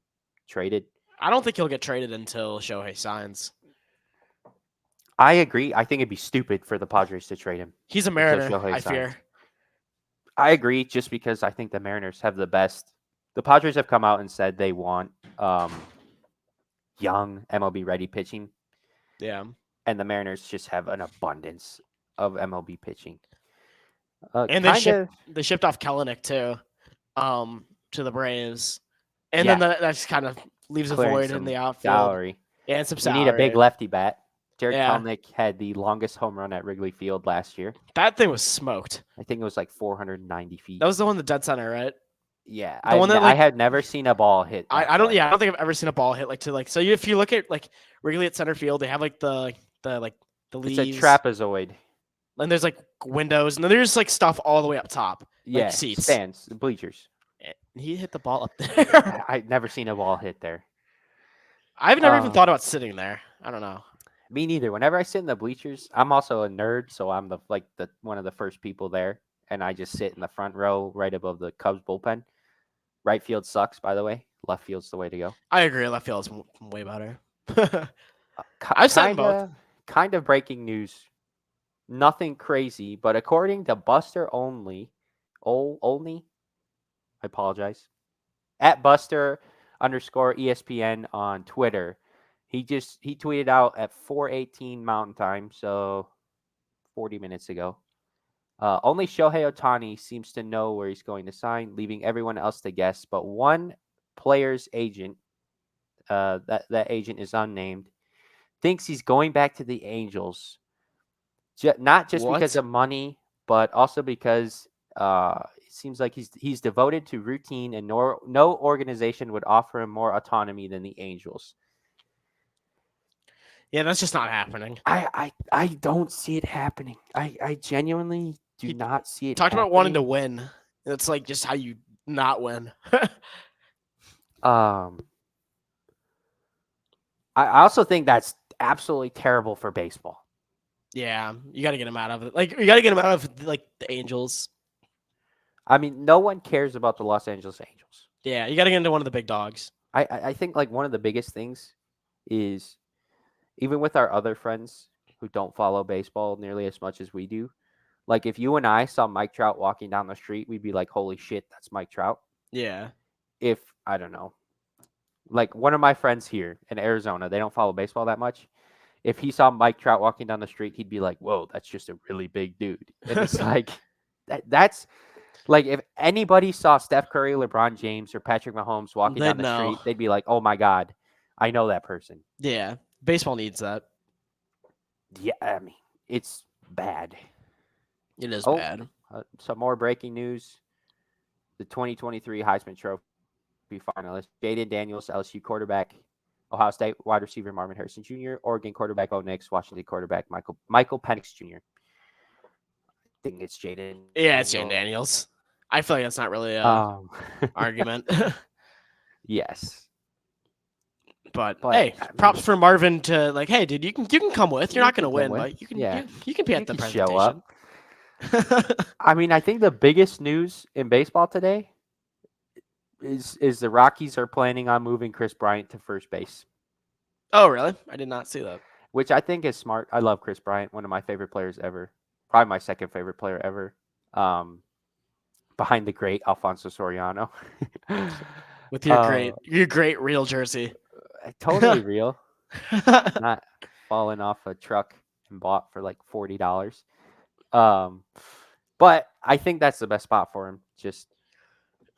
traded. I don't think he'll get traded until Shohei signs. I agree. I think it'd be stupid for the Padres to trade him. He's a until Mariner, Shohei I signs. fear. I agree, just because I think the Mariners have the best. The Padres have come out and said they want young MLB ready pitching, Yeah. and the Mariners just have an abundance of MLB pitching. And they shipped off Kelenic too, to the Braves, and Yeah. then that just kind of leaves a clearing void in some the outfield. salary. Yeah, and some We salary. need a big lefty bat. Jared Yeah. Kelenic had the longest home run at Wrigley Field last year. That thing was smoked. I think it was like 490 feet. That was the one in the dead center, right? Yeah, the one that, like- I had never seen a ball hit. that I don't. far. Yeah, I don't think I've ever seen a ball hit so if you look at like Wrigley at center field, they have like the leaves. It's a trapezoid. And there's like windows, and then there's like stuff all the way up top. Yeah, seats. stands, the bleachers. And he hit the ball up there. I've never seen a ball hit there. I've never even thought about sitting there. I don't know. Me neither. Whenever I sit in the bleachers, I'm also a nerd, so I'm the one of the first people there, and I just sit in the front row right above the Cubs bullpen. Right field sucks, by the way. Left field's the way to go. I agree. Left field is way better. I've sat in both. Kind of breaking news. Nothing crazy, but according to Buster Only, I apologize, at Buster _ ESPN on Twitter, he tweeted out at 4:18 Mountain Time, so 40 minutes ago. Only Shohei Ohtani seems to know where he's going to sign, leaving everyone else to guess. But one player's agent, that agent is unnamed, thinks he's going back to the Angels, not just because What? of money, but also because it seems like he's devoted to routine, and no organization would offer him more autonomy than the Angels. Yeah, that's just not happening. I don't see it happening. I genuinely do He not see it talked about wanting to happening. win. It's like just how you not win. Um, I also think that's absolutely terrible for baseball. Yeah, you got to get him out of it. Like you got to get him out of like the Angels. I mean, no one cares about the Los Angeles Angels. Yeah, you got to get into one of the big dogs. I think like one of the biggest things is, even with our other friends who don't follow baseball nearly as much as we do, like if you and I saw Mike Trout walking down the street, we'd be like, "Holy shit, that's Mike Trout." Yeah. If I don't know, like one of my friends here in Arizona, they don't follow baseball that much. If he saw Mike Trout walking down the street, he'd be like, "Whoa, that's just a really big dude." And it's like that's like if anybody saw Steph Curry, LeBron James, or Patrick Mahomes walking down They'd the know. street, they'd be like, "Oh my god, I know that person." Yeah, baseball needs that. Yeah, I mean, it's bad. It is Oh, bad. some more breaking news. The 2023 Heisman Trophy finalist, Jaden Daniels, LSU quarterback, Ohio State wide receiver Marvin Harrison Jr., Oregon quarterback Bo Nix, Washington quarterback Michael Penix Jr. I think it's Jaden Yeah, it's Daniels. Jane Daniels. I feel like that's not really a Um, argument. yes, But but hey, I props mean, for Marvin to like, hey, dude, you can come with. You're you not gonna can come win, with, but you can yeah, you can be you at the can show presentation. up. I mean, I think the biggest news in baseball today is the Rockies are planning on moving Chris Bryant to first base, Oh, really? I did not see that. which I think is smart. I love Chris Bryant, one of my favorite players ever, probably my second favorite player ever, um, behind the great Alfonso Soriano. With uh, your great real jersey. totally real, not falling off a truck and bought for like $40. Um, but I think that's the best spot for him. Just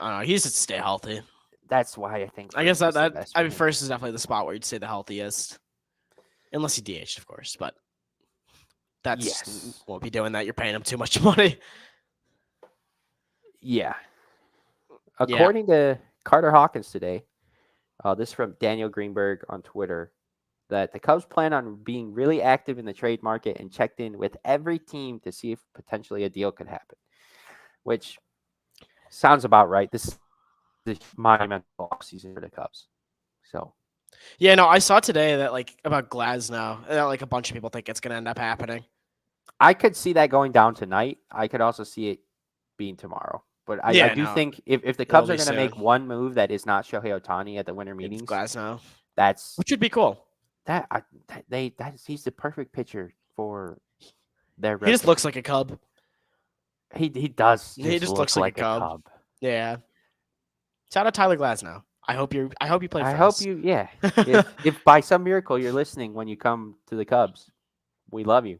He needs to stay healthy. that's why I think I guess first is the best I for mean, him. first is definitely the spot where you'd say the healthiest, unless he DH'd, of course. But that's Yes. won't be doing that. You're paying him too much money. Yeah. Yeah. According to Carter Hawkins today, this from Daniel Greenberg on Twitter, that the Cubs plan on being really active in the trade market and checked in with every team to see if potentially a deal could happen, which sounds about right. This is a monumental offseason for the Cubs. So Yeah. No, I saw today that like about Glasnow, that like a bunch of people think it's gonna end up happening. I could see that going down tonight. I could also see it being tomorrow. But I Yeah. do No, think if the it'll Cubs are be going to soon. make one move that is not Shohei Ohtani at the winter It's meetings, Glasnow, that's which would be cool. he's the perfect pitcher for their He just rotation. looks like a Cub. He does He just just looks look like a like a Cub. Cub. Yeah. Shout out Tyler Glasnow. I hope you play I for hope us. you, yeah. If by some miracle you're listening when you come to the Cubs, we love you.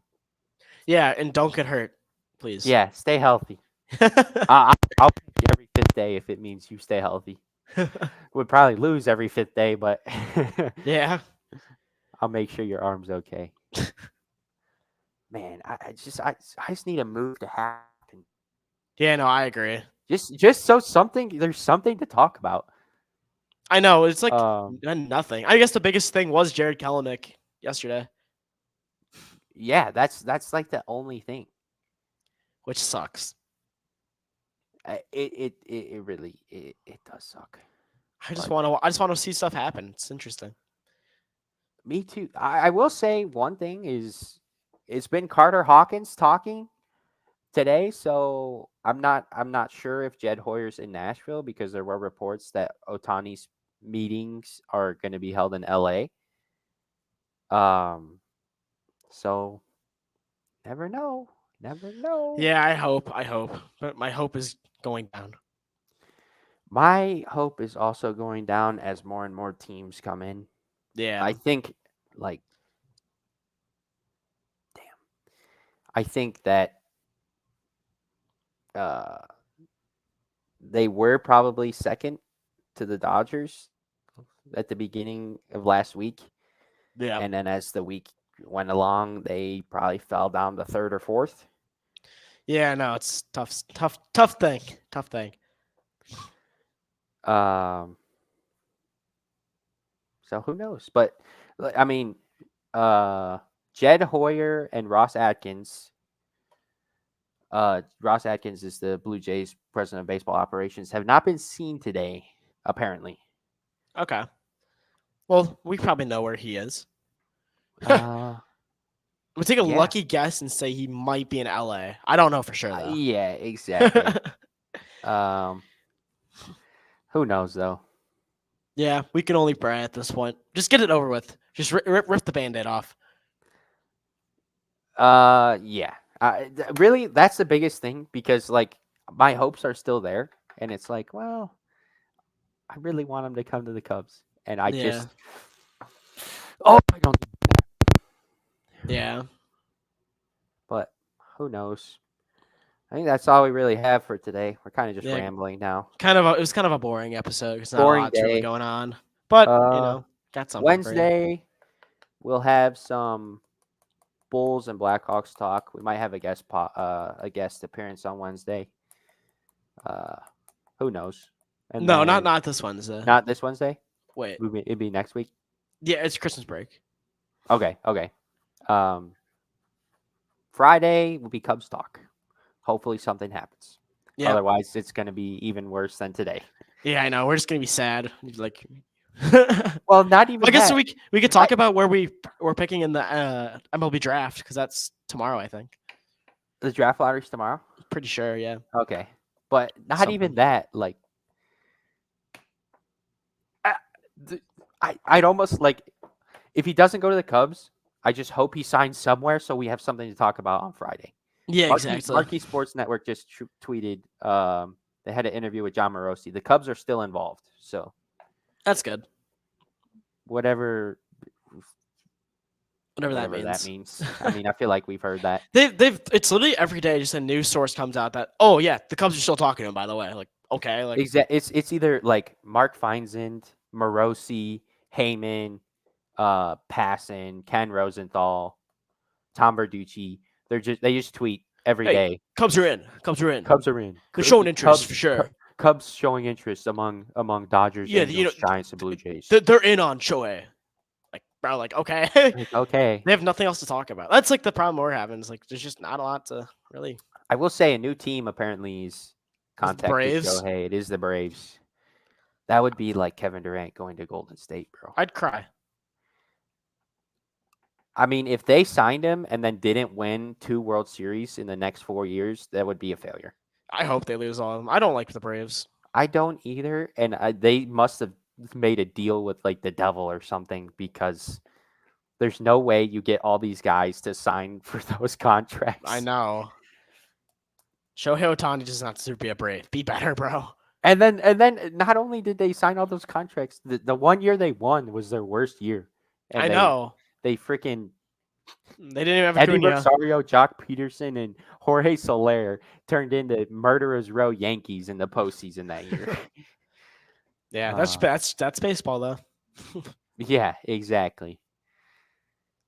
Yeah, and don't get hurt, please. Yeah, stay healthy. I'll pick you every fifth day if it means you stay healthy. Would probably lose every fifth day, but Yeah. I'll make sure your arm's okay. Man, I just need a move to happen. Yeah, no, I agree. Just so there's something to talk about. I know it's like Um, nothing. I guess the biggest thing was Jared Kelenic yesterday, yeah, that's like the only thing. which sucks. It really it does suck. But I just want to see stuff happen. It's interesting. me too. I will say one thing is it's been Carter Hawkins talking today, so I'm not sure if Jed Hoyer's in Nashville because there were reports that Otani's meetings are going to be held in LA. Um, so never know, never know. Yeah, I hope, but my hope is going down. My hope is also going down as more and more teams come in. Yeah, I think like damn, I think that uh, they were probably second to the Dodgers at the beginning of last week, Yeah. and then as the week went along, they probably fell down to third or fourth. Yeah, no, it's tough thing. Tough thing. Um, so who knows? But I mean, uh, Jed Hoyer and Ross Atkins. Ross Atkins is the Blue Jays president of baseball operations. Have not been seen today, apparently. Okay. Well, we probably know where he is. Uh, We'll take a yeah, lucky guess and say he might be in LA. I don't know for sure though. yeah, exactly. Um, who knows though? Yeah, we can only pray at this point. Just get it over with. Just rip the band-aid off. Yeah. Really, that's the biggest thing because like my hopes are still there, and it's like, well, I really want him to come to the Cubs, and I Yeah. just, oh, I don't. Yeah. But who knows? I think that's all we really have for today. We're kind of just Yeah. rambling now. It was kind of a boring episode because not a Boring lot's really day. going on. But, Uh, got something for you. Wednesday we'll have some Bulls and Blackhawks talk. We might have a guest appearance on Wednesday. Uh, who knows? And No, then not this Wednesday. not this Wednesday. Wait. It'd be next week. Yeah, it's Christmas break. Okay, okay. Um, Friday will be Cubs talk. Hopefully something happens. Yeah. Otherwise, it's going to be even worse than today. Yeah, I know. We're just gonna be sad. Like, Well, not even I guess that. we could talk about where we're picking in the MLB draft because that's tomorrow. I think. The draft lottery's tomorrow. Pretty sure. Yeah. Okay, but not even Something. that. Like, I, I'd almost like if he doesn't go to the Cubs. I just hope he signs somewhere so we have something to talk about on Friday. Yeah, exactly. Marquee Sports Network just tweeted. They had an interview with John Morosi. The Cubs are still involved, so That's good. whatever Whatever that whatever that means. means. I mean, I feel like we've heard that. They've it's literally every day just a news source comes out that the Cubs are still talking to him, by the way. Like, okay, like It's either like Mark Feinsand, Morosi, Heyman, Passan, Ken Rosenthal, Tom Verducci. They just tweet every hey, day. Cubs are in. Cubs are in. Cubs are in. They're showing interest for sure. Cubs showing interest among Dodgers, Yeah, Angels, Giants, and Blue Jays. They're in on Shohei. Like, bro, like, okay. Like, okay. They have nothing else to talk about. That's like the problem we're having. Is like there's just not a lot to really. I will say a new team apparently is contacted Braves? Shohei. It is the Braves. That would be like Kevin Durant going to Golden State, bro. I'd cry. I mean, if they signed him and then didn't win 2 World Series in the next 4 years, that would be a failure. I hope they lose all of them. I don't like the Braves. I don't either, and they must have made a deal with like the devil or something because there's no way you get all these guys to sign for those contracts. I know. Shohei Ohtani does not deserve to be a Brave. Be better, bro. And then not only did they sign all those contracts, the 1 year they won was their worst year. And I know. They freaking They didn't even have Eddie Acuna. Rosario, Jock Peterson, and Jorge Soler turned into murderers row Yankees in the postseason that year. Yeah, that's baseball though. Yeah, exactly.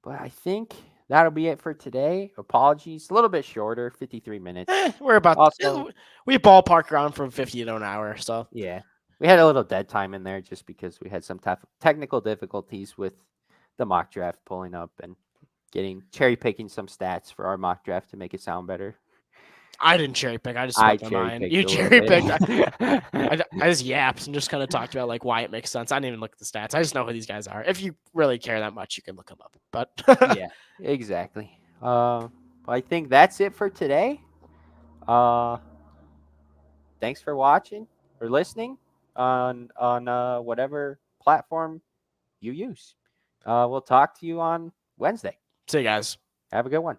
But I think that'll be it for today. Apologies, a little bit shorter, 53 minutes. We're about Also, we ballpark around from 50 to an hour. So yeah, we had a little dead time in there just because we had some technical difficulties with the mock draft pulling up and cherry picking some stats for our mock draft to make it sound better. I didn't cherry pick. I just spoke my mind. You cherry picked. I just yapped and just kind of talked about like why it makes sense. I didn't even look at the stats. I just know who these guys are. If you really care that much, you can look them up. But Yeah, exactly. I think that's it for today. Thanks for watching or listening on whatever platform you use. We'll talk to you on Wednesday. see you guys. Have a good one.